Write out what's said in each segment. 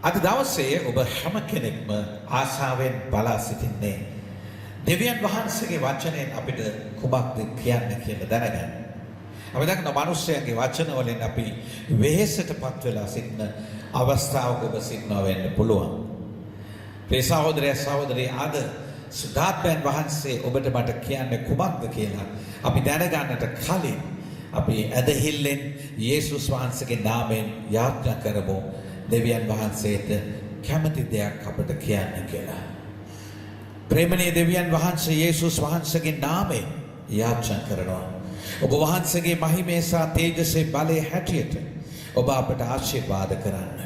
අද දවසේ ඔබ හැම කෙනෙක්ම ආශාවෙන් බලා සිටින්නේ දෙවියන් වහන්සේගේ වචනයෙන් අපිට කුමක්ද කියන්නේ කියලා දැනගන්න. අපි දකින මිනිස්යාගේ වචන වලින් අපි වෙහෙසටපත් වෙලා සිටින අවස්ථාවක ඔබ සිටිනවා වෙන්න පුළුවන්. මේ සහෝදරය සහෝදරී අද සුදාත්මයන් වහන්සේ ඔබට මට කියන්නේ කුමක්ද කියලා අපි දැනගන්නට කලින් අපි ඇදහිල්ලෙන් යේසුස් වහන්සේගේ නාමයෙන් යාඥා කරමු දෙවියන් වහන්සේට කැමති දෙයක් අපට කියන්න කියලා. ප්‍රේමණීය දෙවියන් වහන්සේ යේසුස් වහන්සේගේ නාමයෙන් යාඥා කරනවා. ඔබ වහන්සේගේ මහිමේ සහ තේජසේ බලයේ හැටියට ඔබ අපට ආශිර්වාද කරන්න.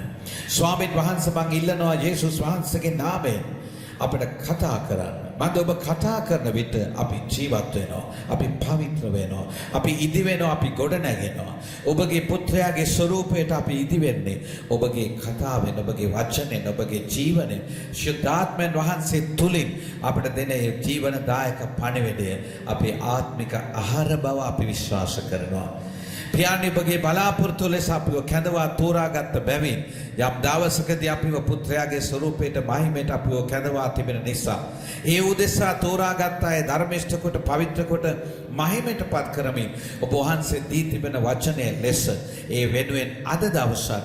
ස්වාමීන් වහන්සේ මං ඉල්ලනවා යේසුස් වහන්සේගේ නාමයෙන් අපට කතා කරන්න. මන්ද ඔබ කතා කරන විට අපි ජීවත් වෙනවා. අපි පවිත්‍ර වෙනවා. අපි ඉදි වෙනවා. අපි ගොඩ නැගෙනවා. ඔබගේ පුත්‍රයාගේ ස්වරූපයට අපි ඉදි වෙන්නේ ඔබගේ කතාවෙන්, ඔබගේ වචනෙන්, ඔබගේ ජීවනෙන්. ශුද්ධාත්මයන් වහන්සේ තුලින් අපට දෙන ඒ ජීවනදායක පණිවිඩය අපේ ආත්මික ආහාර බව අපි විශ්වාස කරනවා. පියාණන් ඔබගේ බලාපොරොත්තු ලෙස අපිව කැඳවා තෝරාගත්ත බැවින් යම් දවසකදී අපිව පුත්‍රයාගේ ස්වරූපයට මහිමයට අපිව කැඳවා තිබෙන නිසා ඒ උදෙසා තෝරාගත් අය ධර්මිෂ්ඨ කොට පවිත්‍ර කොට මහිමයටපත් කරමින් ඔබ වහන්සේ දී තිබෙන වචනය ලෙස ඒ වෙනුවෙන් අද දවසත්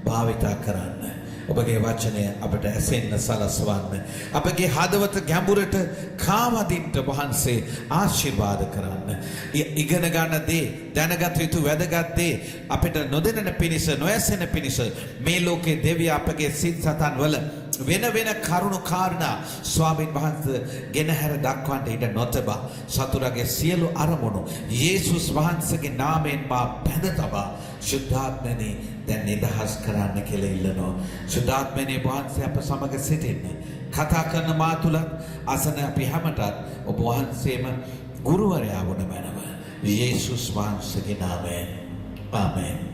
භාවිතා කරන්න. ඔබගේ වචනය අපට ඇසෙන්න සලස්වන්න. අපගේ හදවත ගැඹුරට කාවදින්ට වහන්සේ ආශිර්වාද කරන්න. ඉගෙන ගන්න දේ, දැනගත යුතු වැදගත් දේ අපිට නොදෙනන පිණිස, නොඇසෙන පිණිස මේ ලෝකේ දෙවිය අපගේ සිත් සතන් වල වෙන වෙන කරුණු කාරණා ස්වාමීන් වහන්සේ ගෙනහැර දක්වන්න ඉඩ නොතබා සතුරගේ සියලු අරමුණු යේසුස් වහන්සේගේ නාමයෙන් මා බැඳ තබා ශුද්ධාත්මනේ දැන් නිදහස් කරන්න කියලා ඉල්ලනවා. ශුද්ධාත්මනේ වහන්සේ අප සමග සිටින්න. කතා කරන මා තුලත් අසන අපි හැමතත් ඔබ වහන්සේම ගුරුවරයා වුණ මැනව. යේසුස් වහන්සේගේ නාමයෙන්. ආමෙන්.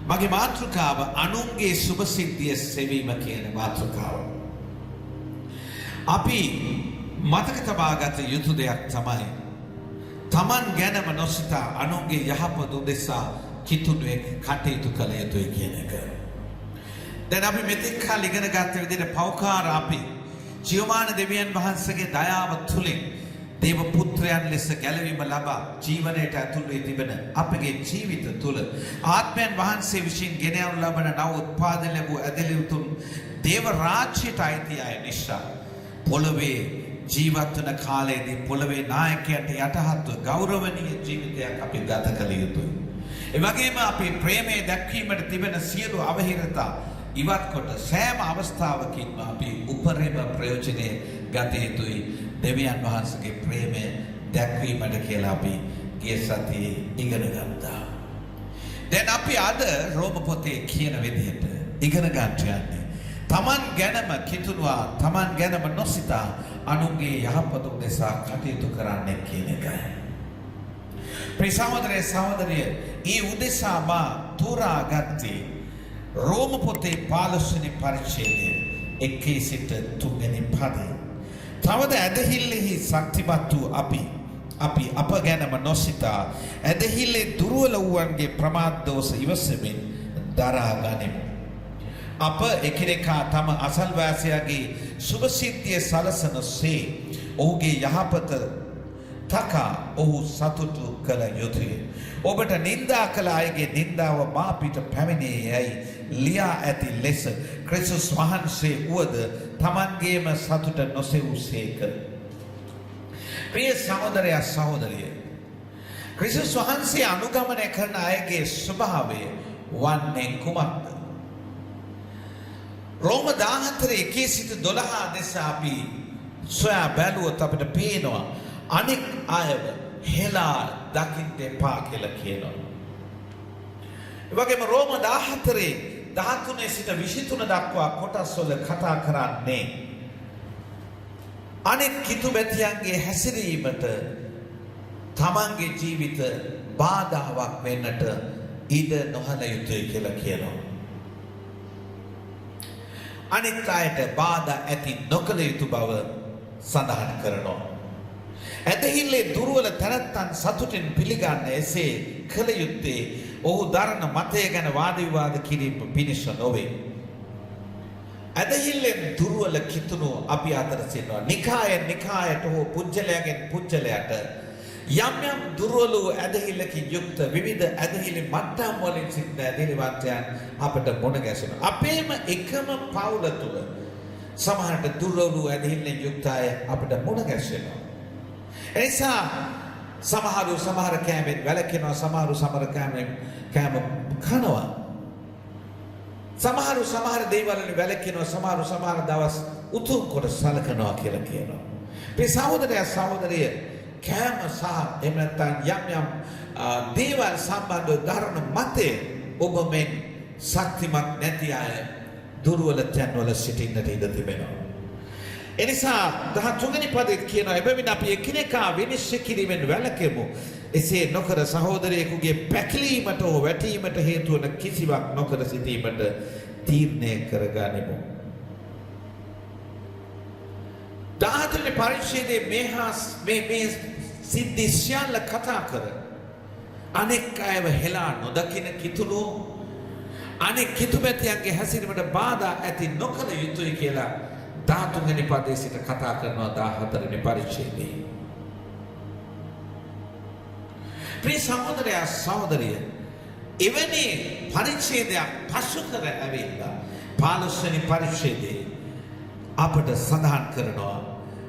මගේ මාතෘකාව අනුන්ගේ සුභ සිද්ධිය සෙවීම කියන මාතෘකාව. අපි මතක තබාගත යුතු දෙයක් තමයි තමන් ගැනම නොසිතා අනුන්ගේ යහපත උදෙසා කිතුණුවෙක් කටයුතු කළ යුතුයි කියන එක. දැන් අපි මෙතෙක් කල් ඉගෙන ගත්ත විදිහට පෞකාර අපි ජීවමාන දෙවියන් වහන්සේගේ දයාව තුලින් දේව පුත්‍රයන් ලෙස ගැලවීම ලබා ජීවනයට ඇතුළු වී තිබෙන අපගේ ජීවිත තුළ ආත්මයන් වහන්සේ විසින් ගෙන යනු ලබන නව උත්පාදන ලැබූ ඇදලි උතුම් දේව රාජ්‍යයට අයිති අය නිසා පොළවේ ජීවත් වන කාලයේදී පොළවේ නායකයන්ට යටහත්ව ගෞරවනීය ජීවිතයක් අපි ගත කළ යුතුයි. ඒ වගේම අපි ප්‍රේමයේ දැක්වීමට තිබෙන සියලු අවහිරතා ඉවත් කොට සෑම අවස්ථාවකින්ම අපි උපරිම ප්‍රයෝජනෙ ගත යුතුයි. දෙවියන් වහන්සේගේ ප්‍රේමය දැක්වීමට කියලා අපි ගිය සතියේ ඉගෙන ගත්තා. දැන් අපි අද රෝම පොතේ කියන විදිහට ඉගෙන ගන්න යන්නේ තමන් ගැනම කිතුණුවා තමන් ගැනම නොසිතා අනුන්ගේ යහපත උදෙසා කටයුතු කරන්නේ කියන එකයි. ප්‍රිය සහෝදරයෝ සහෝදරිය, ඊ උදෙසා මා තෝරාගත්තේ රෝම පොතේ 15 වෙනි පරිච්ඡේදයේ 1 සිට 3 වෙනි පදයේ. තවද ඇදහිල්ලෙහි ශක්තිමත් වූ අපි අප ගැනම නොසිතා ඇදහිල්ලේ දුර්වල වූවන්ගේ ප්‍රමාද දෝෂ ඉවසමින් දරා ගනිමු. අප එකිනෙකා තම අසල්වාසියාගේ සුභ සිද්ධිය සලසනසේ ඔහුගේ යහපත තකා ඔහු සතුටු කළ යුතුය. ඔබට නින්දා කළ අයගේ නින්දාව මා පිට පැමිණේ යැයි ලියා ඇති ලෙස ක්‍රිස්තුස් වහන්සේ වුවද තමන්ගේම සතුට නොසෙවූසේක. ප්‍රිය සහෝදරයා සහෝදරිය, ක්‍රිස්තුස් වහන්සේ අනුගමනය කරන අයගේ ස්වභාවය වන්නේ කුමක්ද? රෝම 14 සිට 12 දෙස අපි සොයා බැලුවොත් අපිට පේනවා අනෙක් අයව හෙලා දකින්න එපා කියලා කියනවා. ඒ වගේම රෝම 14 13 සිට 23 දක්වා කොටස් වල කතා කරන්නේ අනෙක් කිතුබැතියන්ගේ හැසිරීමට තමන්ගේ ජීවිත බාධාවක් වෙන්නට ඉඩ නොහල යුතුයි කියලා කියනවා. අනෙක් අයට බාධා ඇති නොකළ යුතු බව සඳහන් කරනවා. ඇදහිල්ලේ දුර්වල තැනැත්තන් සතුටින් පිළිගන්න එසේ කළ යුත්තේ ඔහු දරන මතය ගැන වාද විවාද කිරීම පිණිස නොවේ. ඇදහිල්ලෙන් දුර්වල කිතුණු අපි අතර සිටිනවා. නිකායෙන් නිකායට හෝ පුජ්‍යලයෙන් පුජ්‍යලයට යම් යම් දුර්වල ඇදහිල්ලකින් යුක්ත විවිධ ඇදහිලි මට්ටම් වලින් සිටින ඇදහිලිවන්තයන් අපට මුණ ගැසෙනවා. අපේම එකම පවුල තුල සමහරට දුර්වල ඇදහිල්ලෙන් යුක්ත අය අපට මුණ ගැසෙනවා. එනිසා සමහරු සමහර කෑමෙන් වැළකෙනවා, සමහරු සමහර කෑම කනවා. සමහරු සමහර දේවල් වලින් වැළකෙනවා, සමහරු සමහර දවස් උතුම් කොට සලකනවා කියලා කියනවා. මේ සහෝදරයා සහෝදරිය කෑම සහ එහෙම නැත්නම් යම් දේවල් සම්බන්ධව ධර්ම මතේ ඔබ මෙන් ශක්තිමත් නැති අය දුර්වල තැන්වල සිටින්නට ඉඩ තිබෙනවා. එනිසා 13 වෙනි පදයේ කියනවා එබැවින් අපි එකිනෙකා විනිශ්චය කිරීමෙන් වැළකෙමු. එසේ නොකර සහෝදරයෙකුගේ පැකිලීමට හෝ වැටීමට හේතු වන කිසිවක් නොකර සිටීමට තීරණය කරගනිමු. 14 වෙනි පරිච්ඡේදයේ මේ සිද්ධි සියල්ල කතා කර අනෙක් අයව හෙලා නොදකින කිතුණු අනෙක් කිතුමැතියන්ගේ හැසිරීමට බාධා ඇති නොකළ යුතුයි කියලා 13 වෙනි පදයේ සිට කතා කරනවා 14 වෙනි පරිච්ඡේදයේ. ප්‍රිය සහෝදරයා සහෝදරිය එවැනි පරිච්ඡේදයක් පසු කර ඇවිල්ලා 15 වෙනි පරිච්ඡේදයේ අපට සඳහන් කරනවා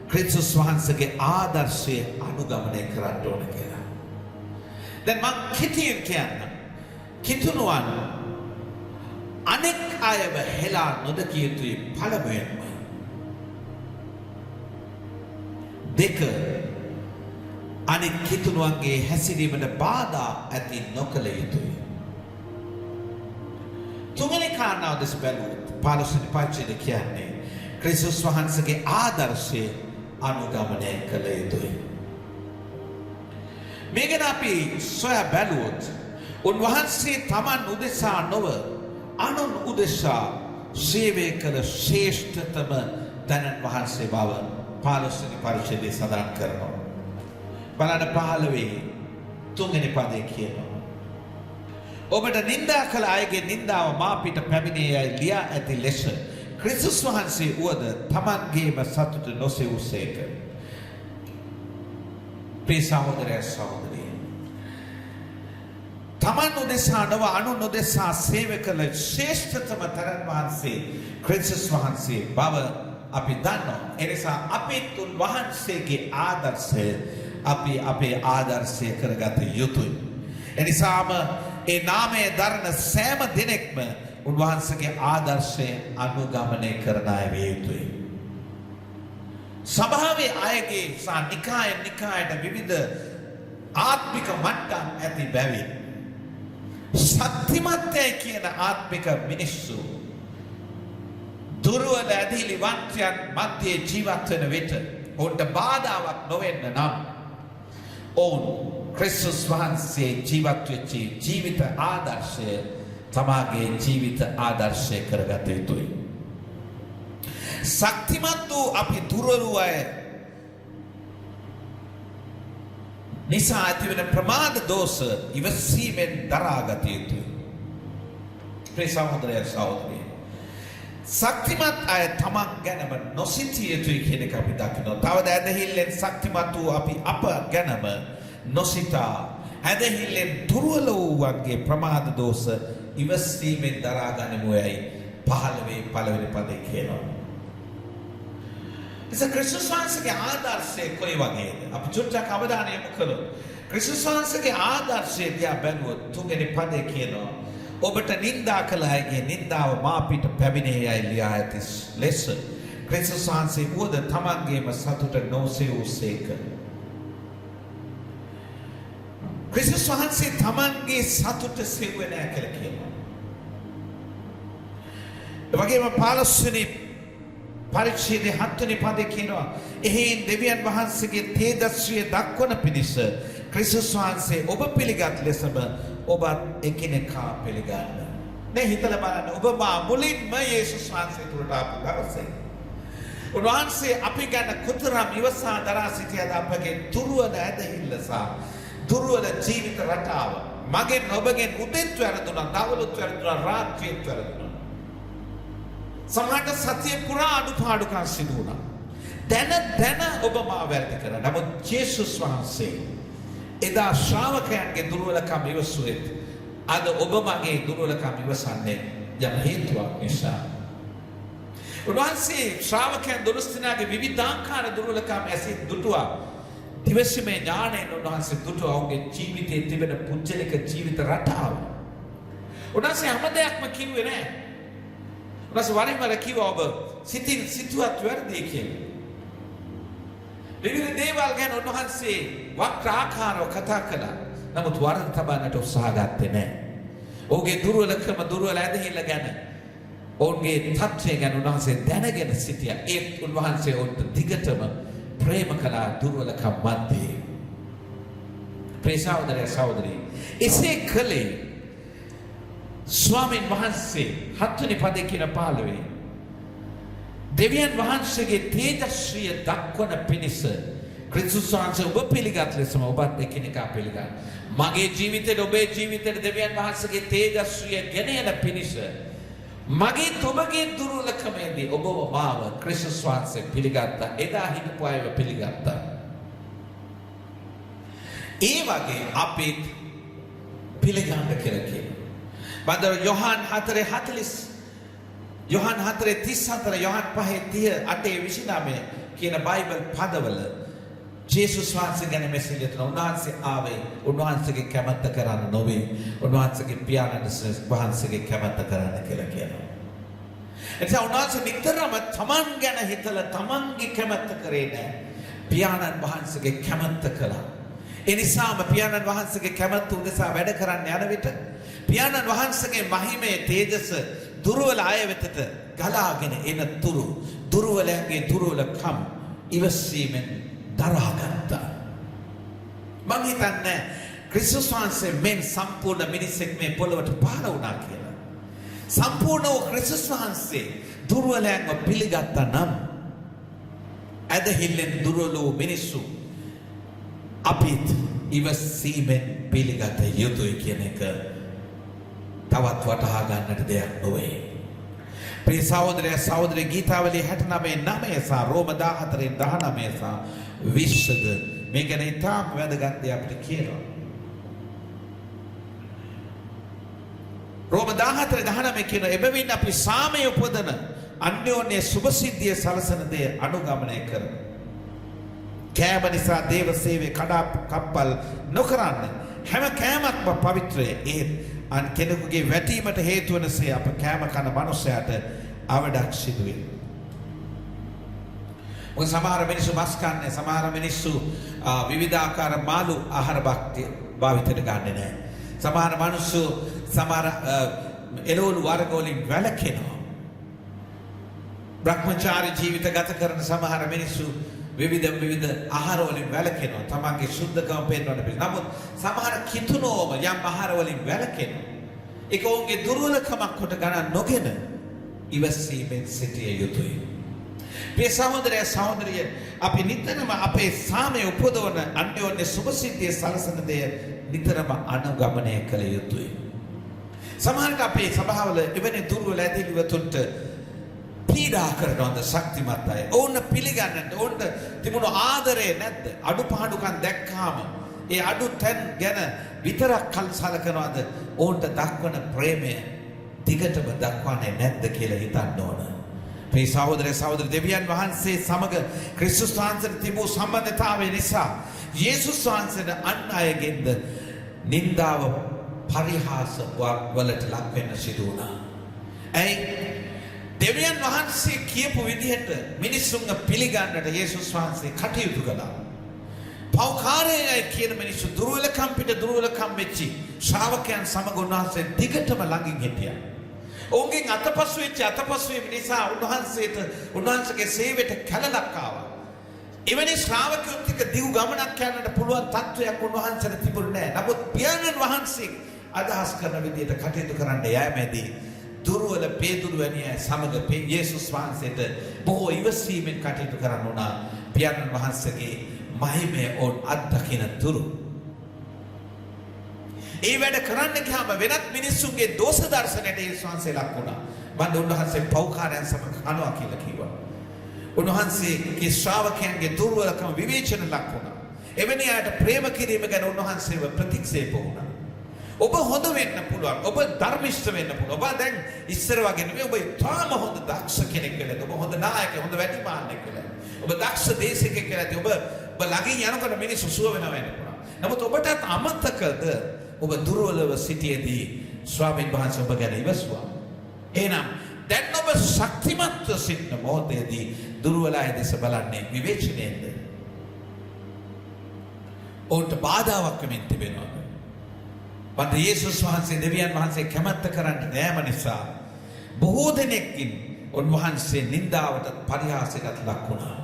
ක්‍රිස්තුස් වහන්සේගේ ආදර්ශය අනුගමනය කරන්න ඕන කියලා. දැන් මම කිතියෙන් කියන්න කිතුණුවන් අනෙක් අයව හෙලා නොදකිය යුතුයි පළමුවෙන්ම. දෙක අනෙක් කිතුණුවන්ගේ හැසිරීමට බාධා ඇති නොකළ යුතුයි. තුන්වෙනි කාරණාව දැස් බැලුවොත් 15 වෙනි පරිච්ඡේදය කියන්නේ ක්‍රිස්තුස් වහන්සේගේ ආදර්ශය අනුගමනය කළ යුතුයි. මේ ගැන අපි සොයා බැලුවොත් උන්වහන්සේ තමන් උදෙසා නොව අනුන් උදෙසා සේවය කළ ශ්‍රේෂ්ඨතම තැනන් වහන්සේ බව 15 වෙනි පරිච්ඡේදයේ සඳහන් කරනවා. බලන්න 15 තුන්වෙනි පදයේ කියනවා. ඔබට නින්දා කළ අයගේ නින්දාව මා පිට පැමිණේ යයි ලියා ඇති ලෙස ක්‍රිස්තුස් වහන්සේ වුවද තමන්ගේම සතුට නොසෙව්සේක. ප්‍රිය සහෝදරයා සහෝදරිය තමන් උදෙසා නොව අනුන් උදෙසා සේවය කළ ශ්‍රේෂ්ඨතම තැනන් වහන්සේ ක්‍රිස්තුස් වහන්සේ බව අපි දන්නවා. එනිසා අපේ තුන් වහන්සේගේ ආදර්ශය අපි අපේ ආදර්ශය කරගත යුතුයි. එනිසාම ඒ නාමය දරන සෑම දිනෙකම උන්වහන්සේගේ ආදර්ශය අනුගමනය කරන අය විය යුතුයි. සභාවේ අයගේ සහ නිකායට විවිධ ආත්මික මට්ටම් ඇති බැවින් ශක්තිමත්යයි කියන ආත්මික මිනිස්සු දුර්වල ඇදහිලි වංශයන් මැදේ ජීවත් වෙන විට ඔවුන්ට බාධාවක් නොවෙන්න නම් ඔවුන් ක්‍රිස්තුස් වහන්සේ ජීවත් වෙච්ච ජීවිත ආදර්ශය තමාගේ ජීවිත ආදර්ශය කරගත යුතුයි. ශක්තිමත් වූ අපි දුර්වල අය නිසා ඇතිවන ප්‍රමාද දෝෂ ඉවසීමෙන් දරාගත යුතුයි. ප්‍රිය සහෝදරයා සහෝදරිය ශක්තිමත් අය තමන් ගැනම නොසිතිය යුතුයි කියන එක අපි දකිනවා. තවද ඇදහිල්ලෙන් ශක්තිමත් වූ අපි අප ගැනම නොසිතා ඇදහිල්ලෙන් දුර්වල වූවන්ගේ ප්‍රමාද දෝෂ ඉවසීමෙන් දරා ගනිමු යයි 15 පළවෙනි පදේ කියනවා. ඉතින් ක්‍රිස්තුස් වහන්සේගේ ආදර්ශය කොයි වගේද? අපි චුට්ටක් අවධානය යොමු කළොත් ක්‍රිස්තුස් වහන්සේගේ ආදර්ශය දිහා බැලුවොත් තුන්වෙනි පදේ කියනවා ඔබට නින්දා කළ අයගේ නින්දාව මා පිට පැමිණේ යයි ලියා ඇති ලෙස ක්‍රිස්තුස් වහන්සේ වුවද තමන්ගේම සතුට නොසෙව්සේක. ක්‍රිස්තුස් වහන්සේ තමන්ගේ සතුට සෙව්වේ නැහැ කියලා කියනවා. ඒ වගේම 15 වෙනි පරිච්ඡේදයේ 7 වෙනි පදේ කියනවා එහෙන් දෙවියන් වහන්සේගේ තේජස්විය දක්වන පිණිස ක්‍රිස්තුස් වහන්සේ ඔබ පිළිගත් ලෙසම ඔබත් එකිනෙකා පිළිගන්න. දැන් හිතලා බලන්න ඔබ මුලින්ම යේසුස් වහන්සේ තුරට ආපු දවසේ උන්වහන්සේ අපි ගැන කොතරම් ඉවසා දරා සිටියද අපගේ දුර්වල ඇදහිල්ල සහ දුර්වල ජීවිත රටාව මගෙන් ඔබගෙන් උදෙත් වැරදුනා, දවල්ුත් වැරදුනා, රාත්‍රියත් වැරදුනා. සමහරට සතිය පුරා අඩුපාඩුකම් සිදු වුණා. දැන ඔබ මා වැරදි කරා. නමුත් ජේසුස් වහන්සේ එදා ශ්‍රාවකයන්ගේ දුර්වලකම් ඉවසුවෙත් අද ඔබ මගේ දුර්වලකම් ඉවසන්නේ යම් හේතුවක් නිසා. උන්වහන්සේ ශ්‍රාවකයන් 12 දෙනාගේ විවිධාකාර දුර්වලකම් ඇසින් දුටුවා. දිවසීමේ ඥාණයෙන් උන්වහන්සේ දුටුවා ඔවුන්ගේ ජීවිතයේ තිබෙන පුජ්‍යලික ජීවිත රටාව. උන්වහන්සේ හැම දෙයක්ම කිව්වේ නෑ. උන්වහන්සේ වරින් වර කිව්වා ඔබ සිතුවත් වැරදි කියලා. විවිධ දේවල් ගැන උන්වහන්සේ වක්‍ර ආකාරව කතා කළා. නමුත් වරද තබන්නට උත්සාහ ගත්තේ නෑ. ඔහුගේ දුර්වලකම දුර්වල ඇදහිල්ල ගැන ඔවුන්ගේ තත්ත්වය ගැන උන්වහන්සේ දැනගෙන සිටියා. ඒත් උන්වහන්සේ ඔවුන්ට දිගටම ප්‍රේම කළා දුර්වලකම් මැද්දේ. ප්‍රිය සහෝදරය සහෝදරී, එසේ කළේ ස්වාමීන් වහන්සේ 7 වෙනි පදේ කියන 15 දෙවියන් වහන්සේගේ තේජස්විය දක්වන පිණිස ක්‍රිස්තුස් වහන්සේ ඔබ පිළිගත් ලෙසම ඔබත් එකිනෙකා පිළිගන්න. මගේ ජීවිතේට ඔබේ ජීවිතේට දෙවියන් වහන්සේගේ තේජස්විය ගෙන යන පිණිස මගේ ඔබගේ දුර්වලකමේදී ඔබව මාව ක්‍රිස්තුස් වහන්සේ පිළිගත්තා. එදා හිටපු අයව පිළිගත්තා. ඒ වගේ අපිත් පිළිගන්න කියලා කියනවා. බන්දර යොහන් 4:40 යොහන් 4:34 යොහන් 5:30 කියන බයිබල් පදවල ජේසුස් වහන්සේ ගැන මෙසේජ් දෙනවා. උන්වහන්සේ ආවේ උන්වහන්සේගේ කැමැත්ත කරන්න නොවේ. උන්වහන්සේගේ පියාණන් වහන්සේගේ කැමැත්ත කරන්න කියලා කියනවා. එතකොට උන්වහන්සේ නිතරම තමන් ගැන හිතලා තමන්ගේ කැමැත්ත කරේ නැහැ. පියාණන් වහන්සේගේ කැමැත්ත කළා. ඒ නිසාම පියාණන් වහන්සේගේ කැමැත්ත උදෙසා වැඩ කරන්න යන විට පියාණන් වහන්සේගේ මහිමේ තේජස දුර්වල අය වෙතට ගලාගෙන එන තුරු දුර්වලයන්ගේ දුර්වලකම් ඉවසීමෙන් දරාගත්තා. මම හිතන්නේ ක්‍රිස්තුස් වහන්සේ මෙන් සම්පූර්ණ මිනිසෙක් මේ පොළොවට පහළ වුණා කියලා. සම්පූර්ණ වූ ක්‍රිස්තුස් වහන්සේ දුර්වලයන්ව පිළිගත්තා නම් ඇදහිල්ලෙන් දුර්වල වූ මිනිස්සු අපිත් ඉවසීමෙන් පිළිගත යුතුයි කියන එක තවත් වටහා ගන්නට දෙයක් නොවේ. ප්‍රිය සහෝදරය සහෝදරී, ගීතාවලිය 69:9 සහ රෝම 14:19 සහ 20 මේ ගැන ඉතාම වැදගත් දෙයක් අපිට කියනවා. රෝම 14:19 කියන එබැවින් අපි සාමය උපදන අන්‍යෝන්‍ය සුභසිද්ධිය සලසන දේ අනුගමනය කරමු. කෑම නිසා දේව සේවය කඩා කප්පල් නොකරන්න. හැම කෑමක්ම පවිත්‍රය. ඒත් අන් කෙනෙකුගේ වැටීමට හේතු වනසේ අප කෑම කන මනුස්සයාට අවඩක් සිදුවේ. මොකද සමහර මිනිස්සු මස් කන්නේ, සමහර මිනිස්සු විවිධාකාර මාළු ආහාර භාවිතයට ගන්නෙ නැහැ. සමහර මිනිස්සු සමහර එළවලු වර්ග වලින් වැළකෙනවා. බ්‍රහ්මචාරී ජීවිත ගත කරන සමහර මිනිස්සු විවිධ ආහාර වලින් වැළකෙනවා. තමන්ගේ සුද්ධකම පෙන්වන්න බැරි. නමුත් සමහර කිතුනෝම යම් ආහාර වලින් වැළකෙනවා. ඒක ඔවුන්ගේ දුර්වලකමක් කොට ගණන් නොගෙන ඉවසීමෙන් සිටිය යුතුයි. ප්‍රිය සහෝදරය සහෝදරිය, අපි නිතරම අපේ සාමය උපදවන අන්‍යෝන්‍ය සුභසිද්ධිය සලසන දේ නිතරම අනුගමනය කළ යුතුයි. සමහරට අපේ සභාවල එවැනි දුර්වල ඇතිවිතුන්ට පීඩා කරනවද ශක්තිමත් අය. ඔවුන් පිළිගන්නට ඔවුන්ට තිබුණු ආදරේ නැද්ද? අඩුපාඩුකම් දැක්කාම ඒ අඩු තැන් ගැන විතරක් කල් සලකනවද? ඔවුන්ට දක්වන ප්‍රේමය දිගටම දක්වන්නේ නැද්ද කියලා හිතන්න ඕන. මේ සහෝදරය සහෝදරි, දෙවියන් වහන්සේ සමග ක්‍රිස්තුස් වහන්සේට තිබූ සම්බන්ධතාවය නිසා යේසුස් වහන්සේට අන් අයගෙන්ද නින්දාව පරිහාස වලට ලක් වෙන්න සිදු වුණා. ඇයි? දෙවියන් වහන්සේ කියපු විදිහට මිනිස්සුන්ව පිළිගන්නට යේසුස් වහන්සේ කටයුතු කළා. පෞකාරයයි කියන මිනිස්සු දුර්වලකම් පිට දුර්වලකම් වෙච්චි ශ්‍රාවකයන් සමග උන්වහන්සේ දිගටම ළඟින් හිටියා. ඔවුන්ගෙන් අතපසු වෙච්ච අතපසු වීම නිසා උන්වහන්සේගේ සේවයට කැලලක් ආවා. එවැනි ශ්‍රාවකයොත් එක්ක දිගු ගමනක් යන්නට පුළුවන් තත්වයක් උන්වහන්සේට තිබුණේ නැහැ. නමුත් පියාණන් වහන්සේ අදහස් කරන විදිහට කටයුතු කරන්න යෑමේදී දුර්වල පේදුරු වැනි අය සමග යේසුස් වහන්සේට බොහෝ ඉවසීමෙන් කටයුතු කරන්න උනා. පියාණන් වහන්සේගේ මහිමය ඔවුන් අත්දකින තුරු ඒ වැඩ කරන්න ගියාම වෙනත් මිනිස්සුන්ගේ දෝෂ දර්ශනයට යේසුස් වහන්සේ ලක් වුණා. මන්ද උන්වහන්සේ පෞකාරයන් සමග කනවා කියලා කිව්වා. උන්වහන්සේගේ ශ්‍රාවකයන්ගේ දුර්වලකම විවේචන ලක් වුණා. එවැනි අයට ප්‍රේම කිරීම ගැන උන්වහන්සේව ප්‍රතික්ෂේප වුණා. ඔබ හොඳ වෙන්න පුළුවන්. ඔබ ධර්මිෂ්ඨ වෙන්න පුළුවන්. ඔබ දැන් ඉස්සර වගේ නෙවෙයි. ඔබ තාම හොඳ දක්ෂ කෙනෙක් වෙලා. ඔබ හොඳ නායකයෙක්, හොඳ වැඩිමාන්නෙක් වෙලා. ඔබ දක්ෂ දේශකයෙක් වෙලා. ඔබ ළඟින් යනකොට මිනිස්සු සුව වෙනවා වෙන්න පුළුවන්. නමුත් ඔබටත් අමතකද ඔබ දුර්වලව සිටියේදී ස්වාමීන් වහන්සේ ඔබ ගැන ඉවසුවා. එහෙනම් දැන් ඔබ ශක්තිමත්ව සිටින මොහොතේදී දුර්වල අය දෙස බලන්නේ විවේචනයෙන්ද? ඔවුන්ට බාධාවක් වෙමින් තිබෙනවා. මන්ද යේසුස් වහන්සේ දෙවියන් වහන්සේ කැමැත්ත කරන්නේ නෑම නිසා බොහෝ දෙනෙක්කින් උන්වහන්සේ නින්දාවට පරිහාසයකට ලක් වුණා.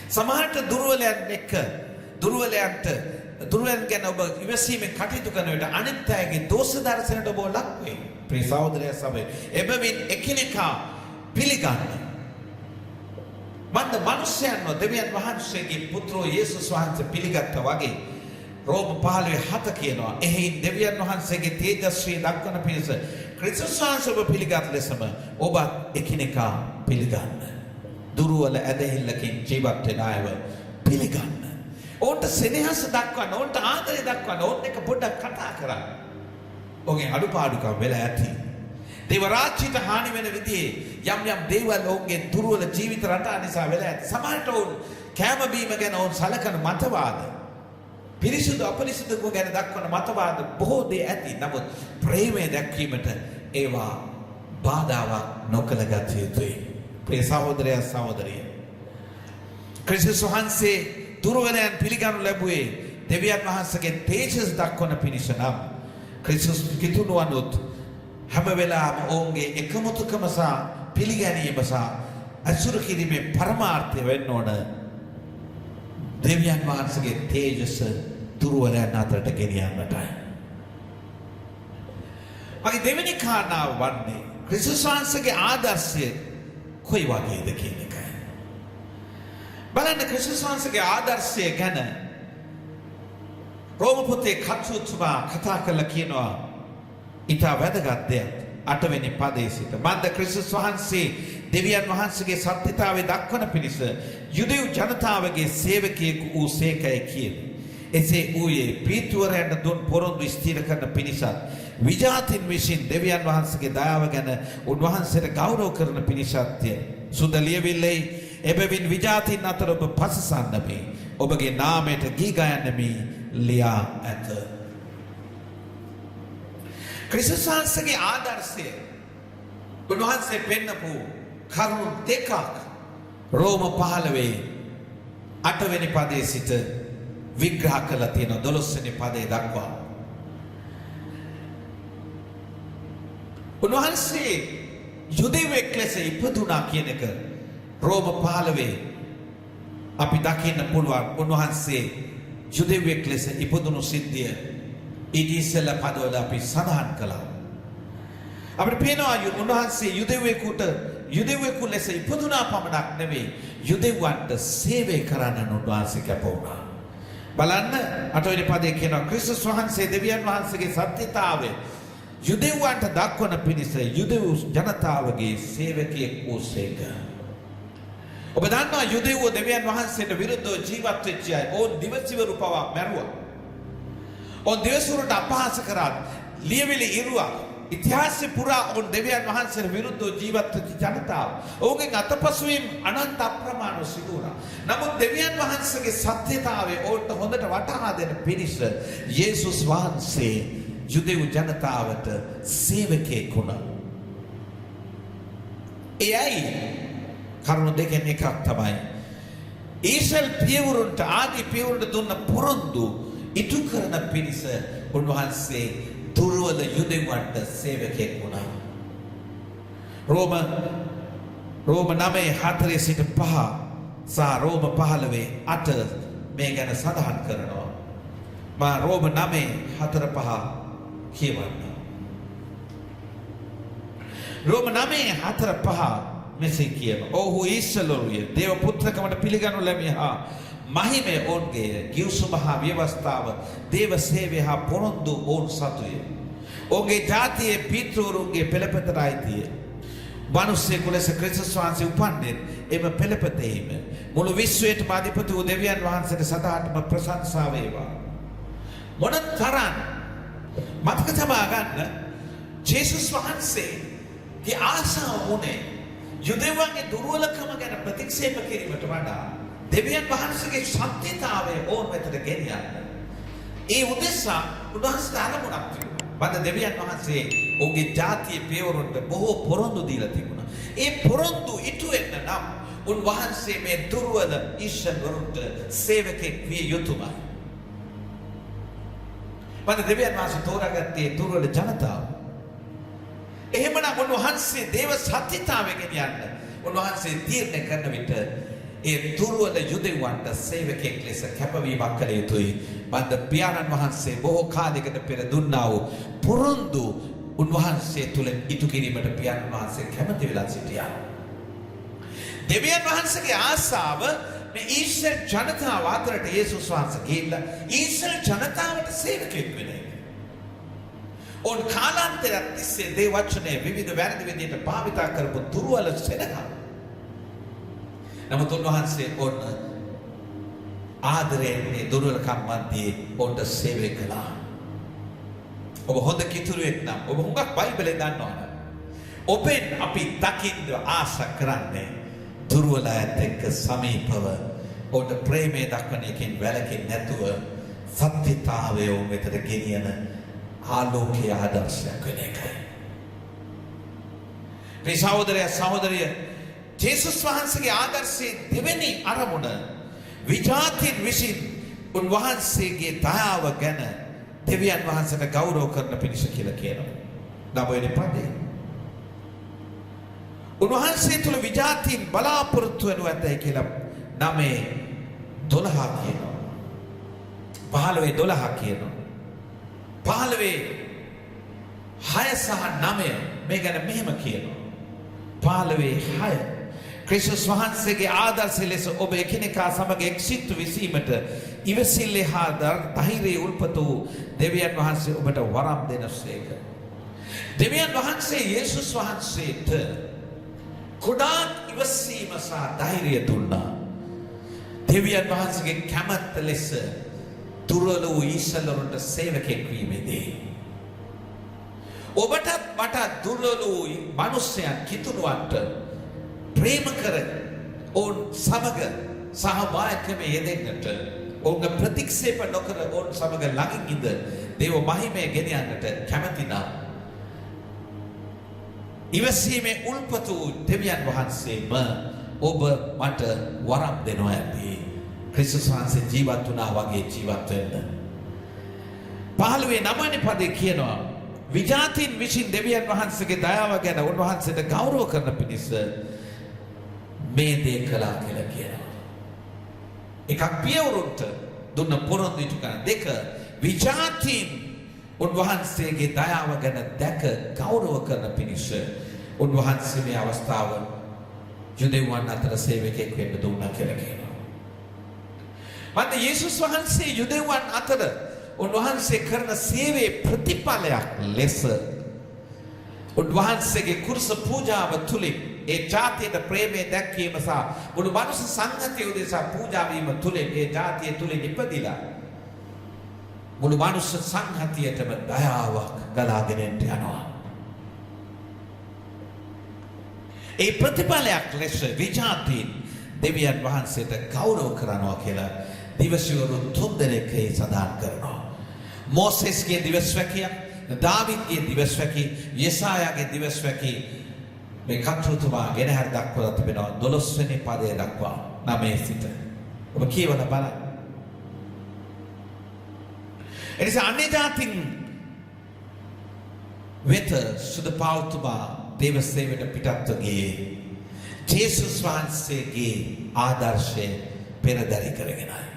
සමහරට දුර්වලයන් ගැන ඔබ ඉවසීමෙන් කටයුතු කරන විට අනිත් අයගේ දෝෂ දර්ශනයට ඔබ ලක් වෙයි. ප්‍රිය සහෝදරයා සමග එබැවින් එකිනෙකා පිළිගන්න. මන්ද මිනිසයන්ව දෙවියන් වහන්සේගේ පුත්‍රෝ යේසුස් වහන්සේ පිළිගත්තා වගේ රෝම 15:7 කියනවා. එහි දෙවියන් වහන්සේගේ තේජස්විය දක්වන පිණිස ක්‍රිස්තුස් වහන්සේව පිළිගත් ලෙසම ඔබත් එකිනෙකා පිළිගන්න. දුර්වල ඇදහිල්ලකින් ජීවත් වෙන අයව පිළිගන්න. ඔවුන්ට සෙනෙහස දක්වන්න, ඔවුන්ට ආදරය දක්වන්න, ඔවුන් එක පොඩ්ඩක් කතා කරන්න. ඔවුන්ගේ අඩුපාඩුකම් වෙලා ඇති. දේව රාජ්‍යයට හානි වෙන විදිහේ යම් දේවල් ඔවුන්ගේ දුර්වල ජීවිත රටා නිසා වෙලා ඇති. සමහරට ඔවුන් කෑම බීම ගැන ඔවුන් සලකන මතවාද, පිරිසුදු අපරිසුදු ගැන දක්වන මතවාද බොහෝ දේ ඇති. නමුත් ප්‍රේමය දැක්වීමට ඒවා බාධාවක් නොකළ ගත යුතුයි. ප්‍රිය සහෝදරයා සහෝදරිය, ක්‍රිස්තුස් වහන්සේ දුර්වලයන් පිළිගනු ලැබුවේ දෙවියන් වහන්සේගේ තේජස් දක්වන පිණිස නම් ක්‍රිස්තුස් කිතුණුවනුත් හැම වෙලාවම ඔවුන්ගේ එකමුතුකම සහ පිළිගැනීම සහ අසුරු කිරීමේ පරමාර්ථය වෙන්න ඕන දෙවියන් වහන්සේගේ තේජස දුර්වලයන් අතරට ගෙනියන්නටයි. මගේ දෙවෙනි කාරණාව වන්නේ ක්‍රිස්තුස් වහන්සේගේ ආදර්ශය කොයි වගේද කියන එකයි. බලන්න ක්‍රිස්තුස් වහන්සේගේ ආදර්ශය ගැන රෝම පොතේ කතුතුමා කතා කරලා කියනවා ඉතා වැදගත් දෙයක්. 8 වෙනි පදයේ සිට මන්ද ක්‍රිස්තුස් වහන්සේ දෙවියන් වහන්සේගේ සත්‍යතාවය දක්වන පිණිස යුදෙව් ජනතාවගේ සේවකයෙකු වූ සේකයි කියන. එසේ වූයේ පීතුවරයන්ට දුන් පොරොන්දු ස්ථිර කරන පිණිසත් විජාතින් විසින් දෙවියන් වහන්සේගේ දයාව ගැන උන්වහන්සේට ගෞරව කරන පිණිසත්ය. සුද ලියවිල්ලේ එබැවින් විජාතින් අතර ඔබ පසසන්නමි, ඔබගේ නාමයට ගී ගයන්නමි ලියා ඇත. ක්‍රිස්තුස් වහන්සේගේ ආදර්ශය උන්වහන්සේ පෙන්නපු කරුණු දෙකක් රෝම 15 8 වෙනි පදයේ සිට විග්‍රහ කරලා තියෙනවා 12 වෙනි පදයේ දක්වා. උන්වහන්සේ යුදෙව්වෙක් ලෙස ඉපදුනා කියන එක රෝම 15 අපි දකින්න පුළුවන්. උන්වහන්සේ යුදෙව්වෙක් ලෙස ඉපදුණු සිද්ධිය ඊට ඉස්සෙල්ලා පදවල අපි සඳහන් කළා. අපිට පේනවා උන්වහන්සේ යුදෙව්වෙකු ලෙස ඉපදුනා පමණක් නෙවෙයි, යුදෙව්වන්ට සේවය කරන්න උන්වහන්සේ කැප වුණා. බලන්න 8 වෙනි පදයේ කියනවා ක්‍රිස්තුස් වහන්සේ දෙවියන් වහන්සේගේ සත්‍යතාවය යුදෙව්වන්ට දක්වන පිණිස යුදෙව් ජනතාවගේ සේවකයෙක් වූසේක. ඔබ දන්නවා යුදෙව්ව දෙවියන් වහන්සේට විරුද්ධව ජීවත් වෙච්ච අය. ඕන් දිවසිවරු පවා මැරුවා. ඕන් දිවසිවරුන්ට අපහාස කරා, ලියවිලි ඉරුවා. ඉතිහාසෙ පුරා ඕන් දෙවියන් වහන්සේට විරුද්ධව ජීවත් වෙච්ච ජනතාව. ඔවුන්ගෙන් අතපසුවීම් අනන්ත අප්‍රමාණව සිදු වුණා. නමුත් දෙවියන් වහන්සේගේ සත්‍යතාවය ඕන්ට හොඳට වටහා දෙන පිණිස යේසුස් වහන්සේ යුදෙව් ජනතාවට සේවකයෙක් වුණා. එයයි කරුණු දෙකෙන් එකක් තමයි ඊශ්‍රායල් පියවරුන්ට ආදි පියවරුන්ට දුන්න පොරොන්දු ඉටු කරන පිණිස උන්වහන්සේ දුර්වල යුදෙව්වන්ට සේවකයෙක් වුණා. රෝම 9:4 සිට 5 සහ රෝම 15:8 මේ ගැන සඳහන් කරනවා. මා රෝම 9:4-5 කියවන්න. රෝම 9:4-5 මෙසේ කියනවා. ඔහු ඊශ්‍රායලෝය දේව පුත්‍රකමට පිළිගනු ලැබියා මහිමය ඔවුන්ගේ ගිවිසුම හා ව්‍යවස්ථාව දේව සේවය හා පොරොන්දු ඔවුන් සතුය. ඔවුන්ගේ ජාතියේ පිතෘවරුන්ගේ පෙළපතට අයිතිය. මිනිස්සෙකු ලෙස ක්‍රිස්තුස් වහන්සේ උපන්නේ එම පෙළපතේම මුළු විශ්වයටම අධිපති වූ දෙවියන් වහන්සේට සදාටම ප්‍රශංසා වේවා. මොන තරම් මතක තබා ගන්න ජේසුස් වහන්සේගේ ආසාව වුණේ යුදෙව්වන්ගේ දුර්වලකම ගැන ප්‍රතික්ෂේප කිරීමට වඩා දෙවියන් වහන්සේගේ සත්‍යතාවය ඕන් වෙතට ගෙනියන්න. ඒ උදෙසා උන්වහන්සේට අරමුණක් තිබුණා. වද දෙවියන් වහන්සේ ඔහුගේ ජාතියේ පියවරුන්ට බොහෝ පොරොන්දු දීලා තිබුණා. ඒ පොරොන්දු ඉටු වෙන්න නම් උන්වහන්සේ මේ දුර්වල ඊශ්වරවරුන්ට සේවකෙක් විය යුතුමයි. වද දෙවියන් වහන්සේ තෝරාගත්තේ දුර්වල ජනතාව. එහෙමනම් උන්වහන්සේ දේව සත්‍යතාවය ගෙනියන්න උන්වහන්සේ තීරණය කරන විට ඒ දුර්වල යුදෙව්වන්ට සේවකෙක් ලෙස කැපවීමක් කළ යුතුයි. බන්ද පියාණන් වහන්සේ බොහෝ කාලයකට පෙර දුන්නා වූ පොරොන්දු උන්වහන්සේ තුළ ඉටු කිරීමට පියාණන් වහන්සේ කැමති වෙලා සිටියා. දෙවියන් වහන්සේගේ ආසාව මේ ඊශ්වර ජනතාව අතරට යේසුස් වහන්සේ ගිහිල්ලා ඊශ්වර ජනතාවට සේවකෙක් වෙන එක. ඔවුන් කාලාන්තරයක් තිස්සේ දේ වචනේ විවිධ වැරදි විදිහට භාවිතා කරපු දුර්වල සෙනඟ. නමුත් උන්වහන්සේ ඔන්න ආදරයෙන් මේ දුර්වලකම් මැද්දේ ඔවුන්ට සේවය කළා. ඔබ හොඳ කිතුරුවෙක් නම් ඔබ හුඟක් බයිබලේ දන්නවනේ. ඔබෙන් අපි දකින්න ආශා කරන්නේ දුර්වල අයත් එක්ක සමීපව ඔවුන්ට ප්‍රේමය දක්වන එකෙන් වැළකෙන්නේ නැතුව සත්‍යතාවය ඔවුන් වෙතට ගෙනියන ආලෝකයේ ආදර්ශයක් වෙන එකයි. මේ සහෝදරය සහෝදරිය ජේසුස් වහන්සේගේ ආදර්ශයේ දෙවෙනි අරමුණ විජාතින් විසින් උන්වහන්සේගේ දයාව ගැන දෙවියන් වහන්සේට ගෞරව කරන පිණිස කියලා කියනවා. නවවෙනි පදේ. උන්වහන්සේ තුළ විජාතින් බලාපොරොත්තු වෙනු ඇතයි කියලා 9:12 කියනවා. 15:12 කියනවා. 15:6 සහ 9 මේ ගැන මෙහෙම කියනවා. 15:6 ක්‍රිස්තුස් වහන්සේගේ ආදර්ශය ලෙස ඔබ එකිනෙකා සමග එක්සිත් විසීමට ඉවසිල්ලේ හා ධෛර්යයේ උල්පත වූ දෙවියන් වහන්සේ ඔබට වරම් දෙනසේක. දෙවියන් වහන්සේ යේසුස් වහන්සේට ගොඩාක් ඉවසීම සහ ධෛර්යය දුන්නා. දෙවියන් වහන්සේගේ කැමැත්ත ලෙස දුර්වල වූ ඊශ්වරවරුන්ට සේවකෙක් වීමේදී ඔබටත් මටත් දුර්වල වූ මිනිසයන් කිතුණුවන්ට ප්‍රේම කර ඔවුන් සමග සහභාගීකමේ යෙදෙන්නට ඔවුන්ගේ ප්‍රතික්ෂේප නොකර ඔවුන් සමග ළඟින් ඉඳ දේව මහිමය ගෙනියන්නට කැමති නම් ඉවසීමේ උල්පතු දෙවියන් වහන්සේම ඔබ මට වරම් දෙනවා ඇති. ක්‍රිස්තුස් වහන්සේ ජීවත් වුණා වගේ ජීවත් වෙන්න. 15:9 පදේ කියනවා විජාතින් විසින් දෙවියන් වහන්සේගේ දයාව ගැන උන්වහන්සේට ගෞරව කරන පිණිස මේ දේ කළා කියලා කියනවා. එකක් පියවරුන්ට දුන්න පොරොන්දු ඉටු කරන. දෙක විජාතින් උන්වහන්සේගේ දයාව ගැන දැක ගෞරව කරන පිණිස උන්වහන්සේ මේ අවස්ථාව යුදෙව්වන් අතර සේවකයෙක් වෙන්න දුන්නා කියලා කියනවා. මන්ද යේසුස් වහන්සේ යුදෙව්වන් අතර උන්වහන්සේ කරන සේවයේ ප්‍රතිඵලයක් ලෙස උන්වහන්සේගේ කුරුස පූජාව තුලින් ඒ ජාතියට ප්‍රේමය දැක්වීම සහ මුළු මනුස්ස සංඝතිය උදෙසා පූජා වීම තුලින් ඒ ජාතිය තුලින් ඉපදිලා මුළු මනුස්ස සංඝතියටම දයාවක් ගලාගෙන යනවා. ඒ ප්‍රතිඵලයක් ලෙස විජාතීන් දෙවියන් වහන්සේට ගෞරව කරනවා කියලා දිවසිවරු 3 දෙනෙක් සඳහන් කරනවා. මෝසෙස්ගේ දිවස්වැකිය, දාවිද්ගේ දිවස්වැකිය, යෙසායාගේ දිවස්වැකිය මේ කතුතුමා ගෙනහැර දක්වලා තිබෙනවා 12 වෙනි පදයේ දක්වා 9 සිට. ඔබ කියවලා බලන්න. එනිසා අන්‍ය ජාතින් වෙත සුදු පාවුතුමා දේව සේවයට පිටත්ව ගියේ ජේසුස් වහන්සේගේ ආදර්ශය පෙරදරි කරගෙනයි.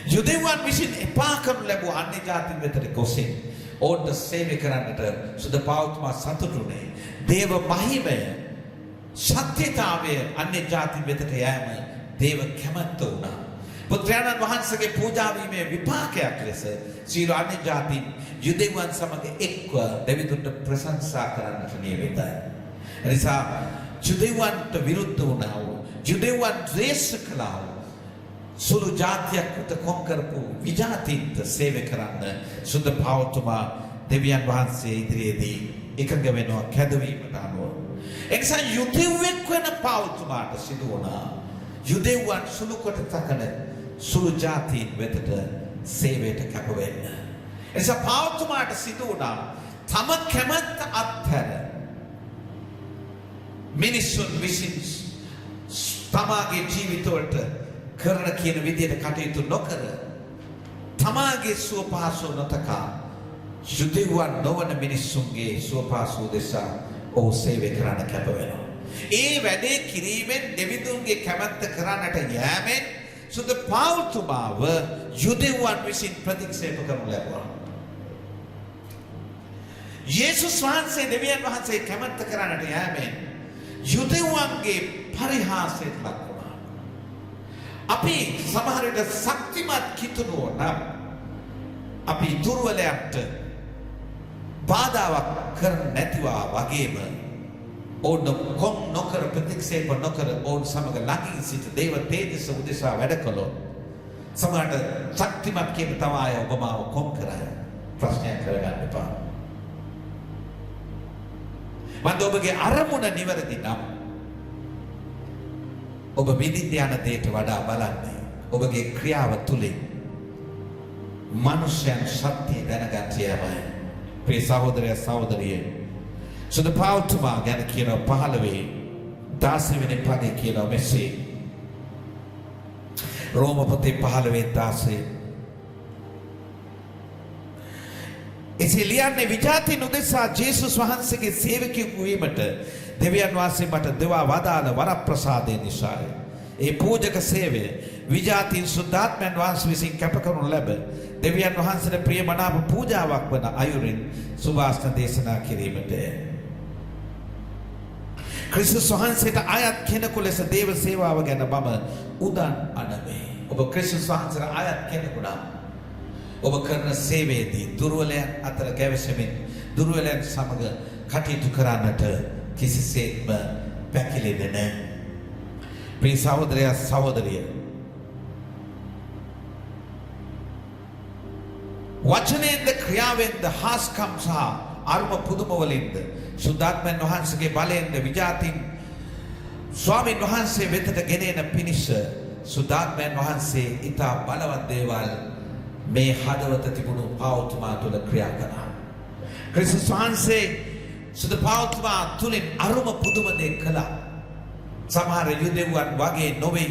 යුදෙව්වන් විසින් එපා කරනු ලැබූ අන්‍ය ජාතින් වෙතට ගොසින් ඔවුන්ට සේවය කරන්නට සුදු පාවුතුමා සතුටුුනේ. දේව මහිමය සත්‍යතාවය අන්‍ය ජාතින් වෙතට යෑම දේව කැමැත්ත වුණා. පුත්‍රයාණන් වහන්සේගේ පූජා වීමේ විපාකයක් ලෙස සියලු අන්‍ය ජාතීන් යුදෙව්වන් සමග එක්ව දෙවිඳුන්ට ප්‍රශංසා කරන්නට නියමිතයි. එනිසා යුදෙව්වන්ට විරුද්ධ වුණා වූ යුදෙව්වන් ද්වේෂ කළා වූ සුළු ජාතියකට කොන් කරපු විජාතීන්ට සේවය කරන්න සුද්ධ පෞතුමා දෙවියන් වහන්සේ ඉදිරියේදී එකඟ වෙනවා කැදවීමට අනුව. එනිසා යුදෙව්වෙක් වෙන පෞතුමාට සිදු වුණා යුදෙව්වන් සුළු කොට තකන සුළු ජාතීන් වෙතට සේවයට කැප වෙන්න. එනිසා පෞතුමාට සිදු වුණා තම කැමැත්ත අත්හැර මිනිසුන් විසින් තමාගේ ජීවිතවලට කරන කියන විදිහට කටයුතු නොකර තමාගේ සුව පහසුව නොතකා යුදෙව්වන් නොවන මිනිස්සුන්ගේ සුව පහසුව දෙසා ඔහු සේවය කරන්න කැප වෙනවා. ඒ වැඩේ කිරීමෙන් දෙවිඳුන්ගේ කැමැත්ත කරන්නට යෑමෙන් සුද පෞතුමාව යුදෙව්වන් විසින් ප්‍රතික්ෂේප කරනු ලැබුවා. යේසුස් වහන්සේ දෙවියන් වහන්සේ කැමැත්ත කරන්නට යෑමෙන් යුදෙව්වන්ගේ පරිහාසයට ලක් වුණා. අපි සමහර විට ශක්තිමත් කිතුණුවෝ නම් අපි දුර්වලයන්ට බාධාවක් කරන්නේ නැතිවා වගේම ඕන කොම් නොකර ප්‍රතික්ෂේප නොකර ඕන සමග ළඟින් සිට දේව තේජස උදෙසා වැඩ කළොත් සමහරට ශක්තිමත් කියන තමයි ඔබමාව කොම් කරයි. ප්‍රශ්නයක් කරගන්න එපා. මන්ද ඔබගේ අරමුණ නිවැරදි නම් ඔබ විඳින්න යන දෙයට වඩා බලන්නේ ඔබගේ ක්‍රියාව තුලින් මනුෂ්‍යයන් සත්‍ය දැනගන්න යමයි. ප්‍රිය සහෝදරය සහෝදරිය සුද පෞතුමා ගැන කියන 15 වෙනි පදේ කියන මෙසේ රෝම පොතේ 15 එසේ ලියන්නේ විජාතීන් උදෙසා ජේසුස් වහන්සේගේ සේවකයෙකු වීමට දෙවියන් වහන්සේ මට දෙවා වදාළ වරප්‍රසාදය නිසාය. ඒ පූජක සේවය විජාතීන් සුද්ධාත්මයන් වහන්සේ විසින් කැප කරනු ලැබ දෙවියන් වහන්සේට ප්‍රියමනාප පූජාවක් වන අයුරින් සුභාෂ්ණ දේශනා කිරීමටය. ක්‍රිස්තුස් වහන්සේට අයත් කෙනෙකු ලෙස දේව සේවාව ගැන මම උදන් අනමේ. ඔබ ක්‍රිස්තුස් වහන්සේට අයත් කෙනෙකු නම් ඔබ කරන සේවයේදී දුර්වලයන් අතර ගැවසෙමින් දුර්වලයන් සමග කටයුතු කරන්නට කිසිසේත්ම පැකිලෙන්නේ නැහැ. ප්‍රිය සහෝදරය සහෝදරිය වචනයෙන්ද ක්‍රියාවෙන්ද හාස්කම් සහ අරුම පුදුම වලින්ද සුද්ධාත්මයන් වහන්සේගේ බලයෙන්ද විජාතීන් ස්වාමීන් වහන්සේ වෙතට ගෙනෙන පිණිස සුද්ධාත්මයන් වහන්සේ ඊට බලවත් දේවල් මේ හදවත තිබුණු පෞතුමා තුළ ක්‍රියා කළා. ක්‍රිස්තුස් වහන්සේ සුද පෞතුමා තුළින් අරුම පුදුම දේ කළා. සමහර යුදෙව්වන් වගේ නොවේ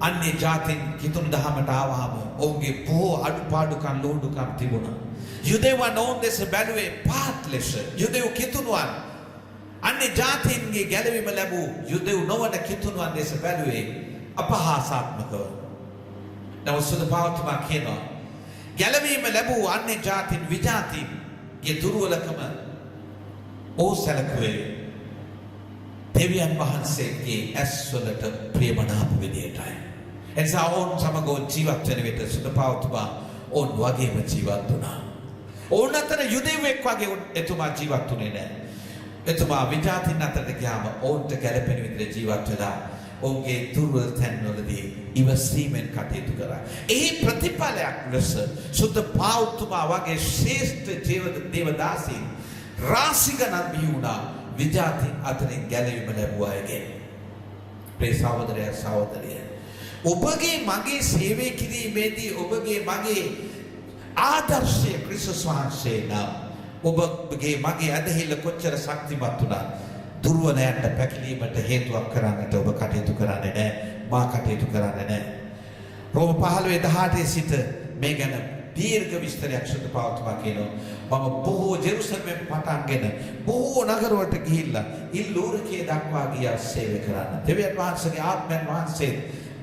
අන්‍ය ජාතීන් කිතුණු දහමට ආවහම ඔවුන්ගේ බොහෝ අඩුපාඩුකම් ලෝඩුකම් තිබුණා. යුදෙව්වන් ඔවුන් දෙස බැලුවේ පාත් ලෙස. යුදෙව් කිතුණුවන් අන්‍ය ජාතීන්ගේ ගැලවීම ලැබූ යුදෙව් නොවන කිතුණුවන් දෙස බැලුවේ අපහාසාත්මකව. නමුත් සුද පෞතුමා කියනවා ගැලවීම ලැබූ අන්‍ය ජාතීන් විජාතීන්ගේ දුර්වලකම ඔහු සැලකුවේ දෙවියන් වහන්සේගේ ඇස්වලට ප්‍රියමනාප විදියටයි. එනිසා ඔවුන් සමග ජීවත් වෙන විට සුද පෞතුමා ඔවුන් වගේම ජීවත් වුණා. ඔවුන් අතර යුදෙව්වෙක් වගේ එතුමා ජීවත් වුණේ නැහැ. එතුමා විජාතීන් අතරට ගියාම ඔවුන්ට ගැළපෙන විදිහට ජීවත් වෙලා ඔවුන්ගේ දුර්වල තැන්වලදී ඉවසීමෙන් කටයුතු කරා. ඒ ප්‍රතිඵලයක් ලෙස සුද්ධ පෞතුමා වගේ ශ්‍රේෂ්ඨ දේවදාසීන් රාශි ගණන් බිහි වුණා විජාතීන් අතරින් ගැලවීම ලැබුවා අයගෙන්. ප්‍රිය සහෝදරය සහෝදරිය ඔබගේ මගේ සේවය කිරීමේදී ඔබගේ මගේ ආදර්ශය ක්‍රිස්තුස් වහන්සේ නම් ඔබගේ මගේ ඇදහිල්ල කොච්චර ශක්තිමත් වුණා දුර්වලයන්ට පැකිලීමට හේතුවක් කරන්නට ඔබ කටයුතු කරන්නේ නැහැ. මා කටයුතු කරන්නේ නැහැ. රෝම 15:18 සිට මේ ගැන දීර්ඝ විස්තරයක් සුද්ධ පෞතුමා කියනවා. මම බොහෝ ජෙරුසලමෙන් පටන්ගෙන බොහෝ නගරවලට ගිහිල්ලා ඉල්ලූරකේ දක්වා ගියා සේවය කරන්න. දෙවියන් වහන්සේගේ ආත්මයන් වහන්සේ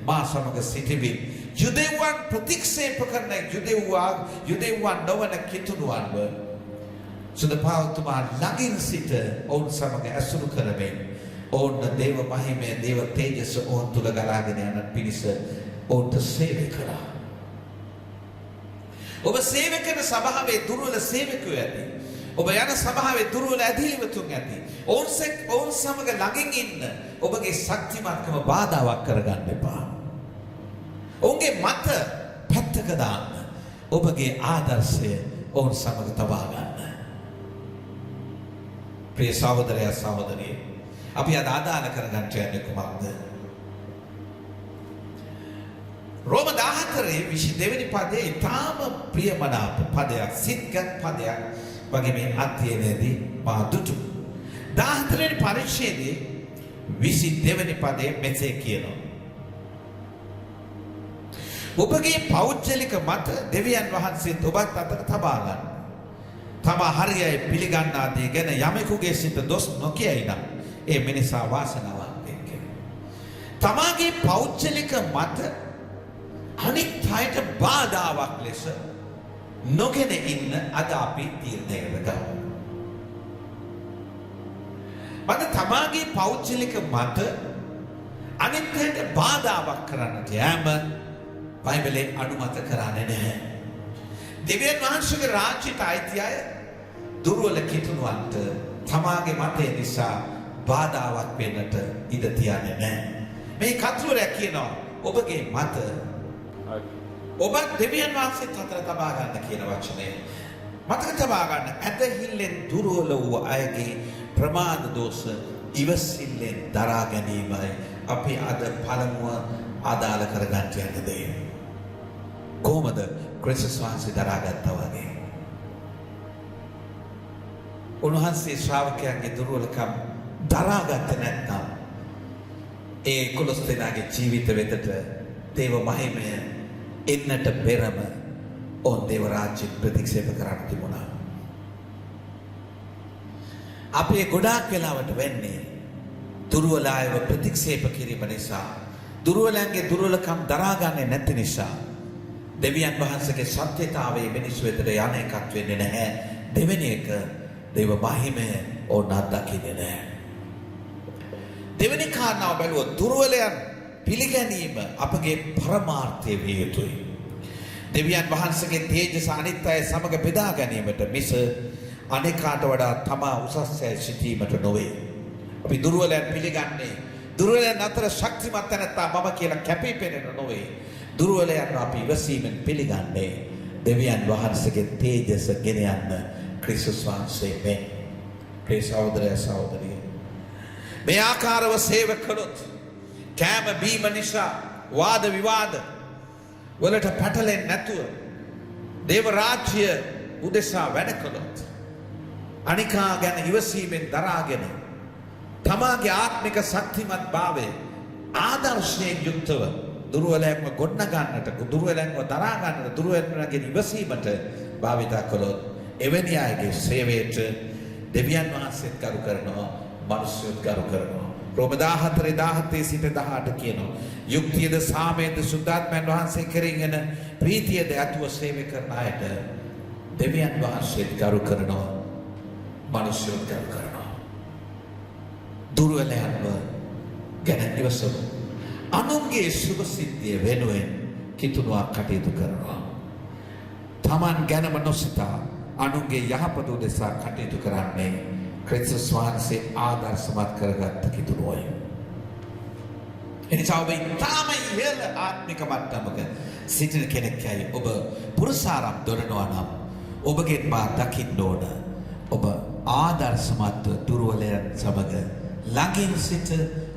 මා සමග සිටිමින් යුදෙව්වන් ප්‍රතික්ෂේප කරන යුදෙව්වන් නොවන කිතුණුවන්ව සුද පෞතුමා ළඟින් සිට ඔවුන් සමග ඇසුරු කරමින් ඕන්න දේව මහිමය දේව තේජස ඕන් තුල ගලාගෙන යන පිණිස ඕන්ට සේවය කළා. ඔබ සේවය කරන සභාවේ දුර්වල සේවකයෝ ඇති. ඔබ යන සභාවේ දුර්වල ඇදහිලිවතුන් ඇති. ඔවුන් සමග ළඟින් ඉන්න ඔබගේ ශක්තිමත්කම බාධාවක් කරගන්න එපා. ඔවුන්ගේ මත පැත්තක දාන්න. ඔබගේ ආදර්ශය ඔවුන් සමග තබා ගන්න. ප්‍රිය සහෝදරයා සහෝදරිය, අපි අද ආදාන කරගන්න යන්නේ කුමක්ද? රෝම 14:22 වෙනි පදයේ ඊටාම ප්‍රියමනාප පදයක්, සිත්ගත් පදයක් වගේ මේ අධ්‍යයනයේදී මා දුටු. 14 වෙනි පරිච්ඡේදයේ 22 වෙනි පදයේ මෙසේ කියනවා. ඔබගේ පෞද්ගලික මත දෙවියන් වහන්සේත් ඔබත් අතර තබා ගන්න. තමා හරියයි පිළිගන්නා දේ ගැන යමෙකුගේ සිත දොස් නොකියයි නම් ඒ මිනිසා වාසනාවන්ත කෙනෙක්. තමාගේ පෞද්ගලික මත අනිත් අයට බාධාවක් ලෙස නොගෙන ඉන්න අද අපි තීරණය කරගමු. මත තමාගේ පෞද්ගලික මත අනිත් අයට බාධාවක් කරන්නට යෑම බයිබලයේ අනුමත කරන්නේ නැහැ. දෙවියන් වහන්සේගේ රාජ්‍යයට අයිති අය දුර්වල කිතුණුවන්ට තමාගේ මතය නිසා බාධාවක් වෙන්නට ඉඩ තියන්නේ නැහැ. මේ කතුරයා කියනවා ඔබගේ මත ඔබ දෙවියන් වහන්සේත් අතර තබා ගන්න කියන වචනේ මතක තබා ගන්න. ඇදහිල්ලෙන් දුර්වල වූ අයගේ ප්‍රමාද දෝෂ ඉවසිල්ලෙන් දරා ගැනීමයි අපි අද පළමුව ආදාළ කරගන්න යන දේ. කොහොමද ක්‍රිස්තුස් වහන්සේ දරාගත්තා වගේ? උන්වහන්සේ ශ්‍රාවකයන්ගේ දුර්වලකම් දරාගත්තේ නැත්නම් ඒ 11 දෙනාගේ ජීවිත වෙතට දේව මහිමය එන්නට පෙරම ඔවුන් දේව රාජ්‍ය ප්‍රතික්ෂේප කරන්න තිබුණා. අපේ ගොඩාක් වෙලාවට වෙන්නේ දුර්වල අයව ප්‍රතික්ෂේප කිරීම නිසා, දුර්වලයන්ගේ දුර්වලකම් දරාගන්නේ නැති නිසා දෙවියන් වහන්සේගේ සත්‍යතාවයේ මිනිස්සු වෙතට යන එකක් වෙන්නේ නැහැ. දෙවෙනි එක දේව මහිමය ඕන අත්දකින්නේ නැහැ. දෙවෙනි කාරණාව බැලුවොත් දුර්වලයන් පිළිගැනීම අපගේ පරමාර්ථය විය යුතුයි. දෙවියන් වහන්සේගේ තේජස අනිත් අය සමග බෙදා ගැනීමට මිස අනෙකාට වඩා තමා උසස් යයි සිටීමට නොවේ. අපි දුර්වලයන් පිළිගන්නේ දුර්වලයන් අතර ශක්තිමත් තැනැත්තා මම කියලා කැපී පෙනෙන නොවේ. දුර්වලයන් අපි ඉවසීමෙන් පිළිගන්නේ දෙවියන් වහන්සේගේ තේජස ගෙන යන්න ක්‍රිස්තුස් වහන්සේ මේ. ප්‍රිය සහෝදරය සහෝදරිය, මේ ආකාරව සේවය කළොත් කෑම බීම නිසා වාද විවාද වලට පැටලෙන්නේ නැතුව දේව රාජ්‍ය උදෙසා වැඩ කළොත් අනිකා ගැන ඉවසීමෙන් දරාගෙන තමාගේ ආත්මික ශක්තිමත් භාවය ආදර්ශයෙන් යුක්තව දුර්වලයන්ව ගොඩනගන්නට, දුර්වලයන්ව දරා ගන්නට, දුර්වලයන්ගෙන් ඉවසීමට භාවිතා කළොත් එවැනි අයගේ සේවයට දෙවියන් වහන්සේත් කරු කරනවා, මිනිස්සුත් කරු කරනවා. රෝම 14:17 සිට 18 කියනවා යුක්තියද සාමයේද සුද්ධාත්මයන් වහන්සේ කෙරෙහිගෙන ප්‍රීතියද ඇතුව සේවය කරන අයට දෙවියන් වහන්සේත් කරු කරනවා, මිනිස්සුත් කරු කරනවා. දුර්වලයන්ව ගැන ඉවසමු. අනුන්ගේ සුභ සිද්ධිය වෙනුවෙන් කිතුණුවක් කටයුතු කරනවා. තමන් ගැනම නොසිතා අනුන්ගේ යහපත උදෙසා කටයුතු කරන්නේ ක්‍රිස්තුස් වහන්සේ ආදර්ශමත් කරගත්ත කිතුණුවයි. එනිසා ඔබ ඊටම ඉහළ ආත්මික මට්ටමක සිටින කෙනෙක්යි ඔබ පුරුෂාරම් දොරනවා නම් ඔබගේ මා දකින්න ඕන ඔබ ආදර්ශමත්ව දුර්වලයන් සමග ළඟින් සිට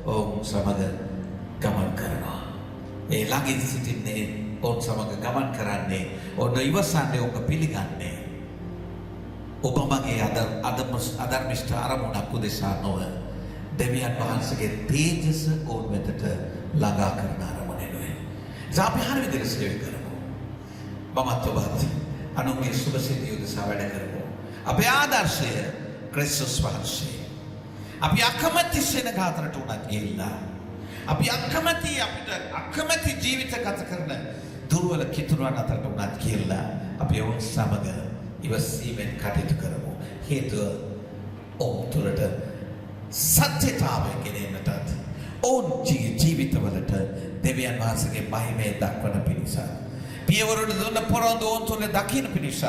ඔවුන් සමග ගමන් කරනවා. ඒ ළඟින් සිටින්නේ ඔවුන් සමග ගමන් කරන්නේ ඔන්න ඉවසන්නේ ඔබ පිළිගන්නේ ඔබ මගේ අධර්මිෂ්ඨ අරමුණක් උදෙසා නොව දෙවියන් වහන්සේගේ තේජස ඔවුන් වෙතට ළඟා කරන අරමුණෙනුයි. අපි හරි විදිහට සේවය කරමු. මමත් ඔබත් අනුන්ගේ සුභ සිද්ධිය උදෙසා වැඩ කරමු. අපේ ආදර්ශය ක්‍රිස්තුස් වහන්සේ. අපි අකමැති සෙනගාතරට උනත් ගිහිල්ලා අපි අකමැති ජීවිත ගත කරන දුර්වල කිතුණුවන් අතරට උනත් ගිහිල්ලා අපි ඔවුන් සමග ඉවසීමෙන් කටයුතු කරමු. හේතුව ඔවුන් තුළට සත්‍යතාවය ගෙනෙන්නටත් ඔවුන් ජීවිතවලට දෙවියන් වහන්සේගේ මහිමය දක්වන පිණිස පියවරුට දුන්න පොරොන්දු ඔවුන් තුළ දකින්න පිණිස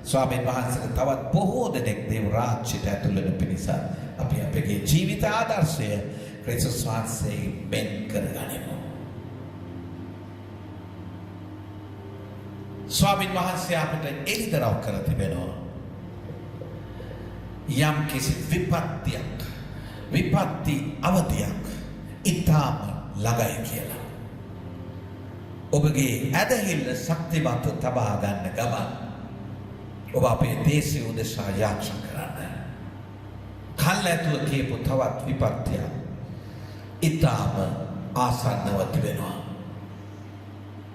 ස්වාමීන් වහන්සේට තවත් බොහෝ දෙනෙක් දේව රාජ්‍යයට ඇතුළු වෙන පිණිස අපි අපගේ ජීවිත ආදර්ශය ක්‍රිස්තුස් වහන්සේ මෙන් කරගනිමු. ස්වාමීන් වහන්සේ අපට එළිදරව් කර තිබෙනවා. යම් කිසි විපත්ති අවධියක් ඉතාම ළඟයි කියලා. ඔබගේ ඇදහිල්ල ශක්තිමත්ව තබා ගන්න ගමන් ඔබ අපේ දේශය උදෙසා යාචනා කරන්න. කල් ඇතුව කියපු තවත් විපත්තියක් ඉතාම ආසන්නව තිබෙනවා.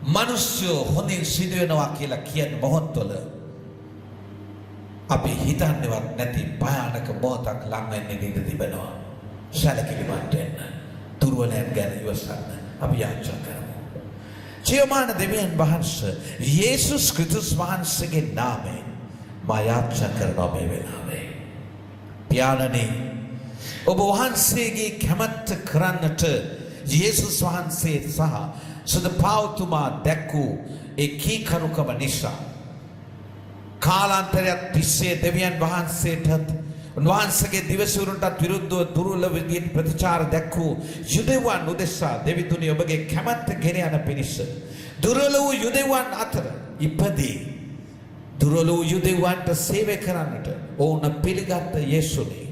මිනිස්සු හොඳින් සිදුවෙනවා කියලා කියන මොහොත්වල අපි හිතන්නේවත් නැති භයානක මොහොතක් ළඟ වෙන්න ඉඩ තිබෙනවා. සැලකිලිමත් වෙන්න. දුර්වලයන් ගැන ඉවසන්න අපි යාචනා කරමු. ජීවමාන දෙවියන් වහන්සේ යේසුස් ක්‍රිස්තුස් වහන්සේගේ නාමයෙන් මා යාචනා කරනවා මේ වෙලාවේ. පියාණනි ඔබ වහන්සේගේ කැමැත්ත කරන්නට යේසුස් වහන්සේ සහ සුද පාවුතුමා දැක්වූ ඒ කීකරුකම නිසා කාලාන්තරයක් තිස්සේ දෙවියන් වහන්සේටත් උන්වහන්සේගේ දිවසුරුන්ටත් විරුද්ධව දුර්වල විදිහට ප්‍රතිචාර දැක්වූ යුදෙව්වන් උදෙසා දෙවිතුනි ඔබගේ කැමැත්ත ගෙන යන පිණිස දුර්වල වූ යුදෙව්වන් අතර ඉපදී දුර්වල වූ යුදෙව්වන්ට සේවය කරන්නට ඔවුන් පිළිගත් යේසුනි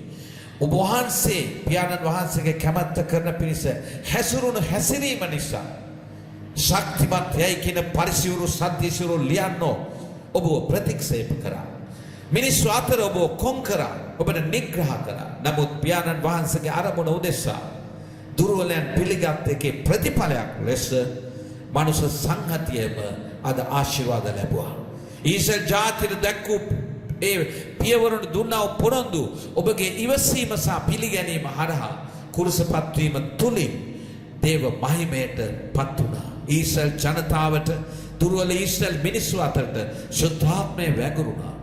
ඔබ වහන්සේ පියාණන් වහන්සේගේ කැමැත්ත කරන පිණිස හැසිරුණු හැසිරීම නිසා ශක්තිමත් යයි කියන පරිසිවරු සත්‍යසිවරු ලියන්නෝ ඔබ ප්‍රතික්ෂේප කරා. මිනිස්සු අතර ඔබ කොන් කරා. ඔබට නිග්‍රහ කරා. නමුත් පියාණන් වහන්සේගේ අරමුණ උදෙසා දුර්වලයන් පිළිගත් එකේ ප්‍රතිඵලයක් ලෙස මනුෂ්‍ය සංහතියම අද ආශිර්වාද ලැබුවා. ඊශ්වර ජාතියට දැක්වූ ඒ පියවරුන් දුන්නා පොරොන්දු ඔබගේ ඉවසීම සහ පිළිගැනීම හරහා කුරුසපත් වීම තුලින් දේව මහිමයට පත් වුණා. ඊශ්‍රායල් ජනතාවට දුර්වල ඊශ්‍රායල් මිනිස්සු අතරට ශුද්ධාත්මය වැගුරුණා.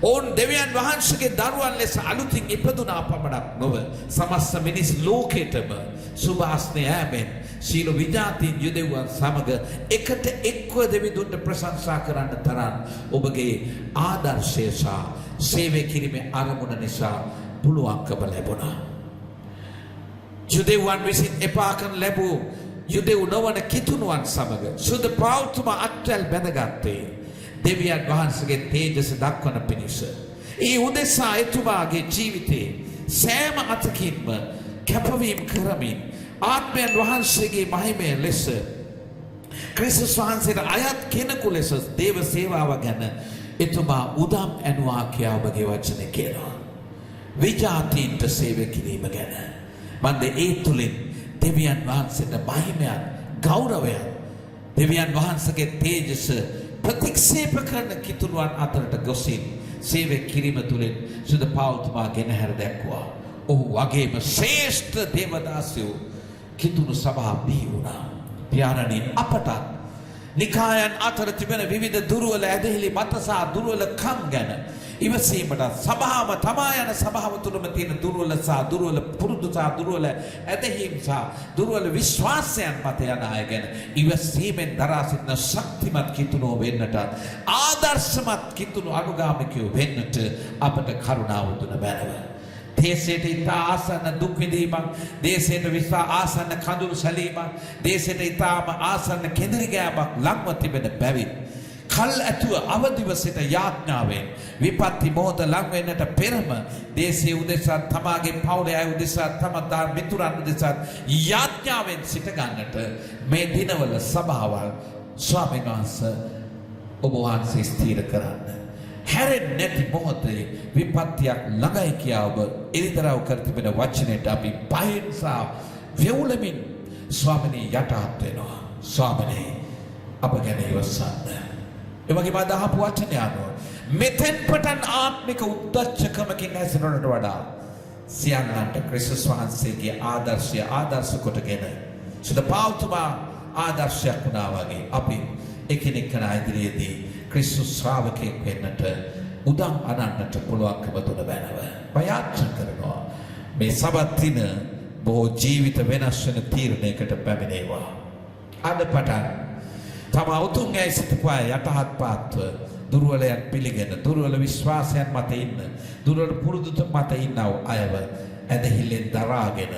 ඔවුන් දෙවියන් වහන්සේගේ දරුවන් ලෙස අලුතින් ඉපදුනා පමණක් නොව සමස්ත මිනිස් ලෝකෙටම සුභාස්නේ ඈමෙන් සීල විජාතින් යුදෙව්වන් සමග එකට එක්ව දෙවිඳුන්ට ප්‍රශංසා කරන්න තරම් ඔබගේ ආදර්ශය සහ සේවය කිරීමේ අරමුණ නිසා පුළුවන්කම ලැබුණා. යුදෙව්වන් විසින් එපා කරන ලැබූ යුදෙව් නොවන කිතුණුවන් සමග සුද පාවුතුමා අත්වැල් බැඳගත්තේ දෙවියන් වහන්සේගේ තේජස දක්වන පිණිස. ඒ උදෙසා එතුමාගේ ජීවිතේ සෑම අතකින්ම කැපවීම කරමින් ආත්මයන් වහන්සේගේ මහිමය ලෙස ක්‍රිස්තුස් වහන්සේට අයත් කෙනෙකු ලෙස දේව සේවාව ගැන එතුමා උදම් ඇනුවා කියා ඔබගේ වචනේ කියනවා. විජාතීන්ට සේවය කිරීම ගැන මන්ද ඒ තුලින් දෙවියන් වහන්සේට මහිමයන් ගෞරවයන් දෙවියන් වහන්සේගේ තේජස ප්‍රතික්ෂේප කරන කිතුණුවන් අතරට ගොසින් සේවය කිරීම තුළින් සුද පාවුතුමා ගෙනහැර දැක්වුවා. ඔහු වගේම ශ්‍රේෂ්ඨ දේවදාසයෝ කිතුණු සභා බිහි වුණා. පියාණනි අපට නිකායන් අතර තිබෙන විවිධ දුර්වල ඇදහිලි මත සහ දුර්වල කම් ගැන ඉවසීමට සභාව තමා යන සභාව තුළම තියෙන දුර්වල සහ දුර්වල පුරුදු සහ දුර්වල ඇදහිම් සහ දුර්වල විශ්වාසයන් මත යන අය ගැන ඉවසීමෙන් දරා සිටින ශක්තිමත් කිතුණෝ වෙන්නට ආදර්ශමත් කිතුණු අනුගාමිකයෝ වෙන්නට අපට කරුණාව දුන බැලව. දේශයට ඉතා ආසන්න දුක් විඳීමක්, දේශයට විසා ආසන්න කඳුළු සැලීමක්, දේශයට ඉතාම ආසන්න කෙඳිරි ගෑමක් ලංව තිබෙන බැවින් කල් ඇතුව අවදිව සිට යාඥාවෙන් විපත්ති මොහොත ලං වෙන්නට පෙරම දේශයේ උදෙසා තමාගේ පවුලේ අය උදෙසා තම මිතුරන් උදෙසා යාඥාවෙන් සිට ගන්නට මේ දිනවල සභාවල් ස්වාමීන් වහන්සේ ඔබ වහන්සේ ස්ථීර කරන්න. හැරෙන්නේ නැති මොහොතේ විපත්තියක් ළඟයි කියා ඔබ එළිදරව් කර තිබෙන වචනයට අපි පහෙන් සහ වෙවුලමින් ස්වාමිනේ යටහත් වෙනවා. ස්වාමිනේ අප ගැන ඉවසන්න. එවැගේම අදහපු වචනය අනුව මෙතෙන් පටන් ආත්මික උද්දච්චකමකින් හැසිරෙනට වඩා සියල්ලන්ට ක්‍රිස්තුස් වහන්සේගේ ආදර්ශය ආදර්ශ කොටගෙන සුද පාවුතුමා ආදර්ශයක් වුණා වගේ අපි එකිනෙකා ඉදිරියේදී ක්‍රිස්තුස් ශ්‍රාවකයෙක් වෙන්නට උදම් අනන්නට පුළුවන්කම දුන බැනව. වයාච්ච කරනවා. මේ සබත් දින බොහෝ ජීවිත වෙනස් වෙන තීරණයකට පැමිණේවා. අද පටන් තම උතුම් ඇයි සිතපා යටහත් පාත්ව දුර්වලයන් පිළිගෙන දුර්වල විශ්වාසයන් මත ඉන්න දුර්වල පුරුදු මත ඉන්නව අයව ඇදහිල්ලෙන් දරාගෙන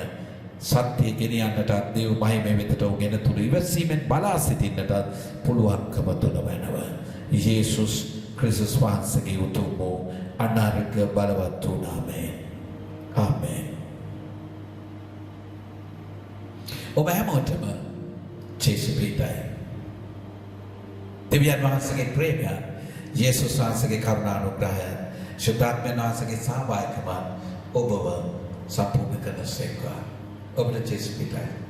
සත්‍ය ගෙනියන්නට දේව මහිමේ වෙතට උගෙන තුරු ඉවසීමෙන් බලා සිටින්නට පුළුවන්කම දුන වෙනව. යේසුස් ක්‍රිස්තුස් වහන්සේගේ උතුම් වූ අනාර්ග බලවත් වූ නාමයෙන්. ආමේන්. ඔබ හැමෝටම ජේසු පිටයි. දෙවියන් වහන්සේගේ ප්‍රේමය, යේසුස් වහන්සේගේ කරුණානුග්‍රහය, ශුද්ධාත්මයන් වහන්සේගේ සහභාගීකම ඔබව සම්පූර්ණ කරන සේක්වා. ඔබට ජේසු පිටයි.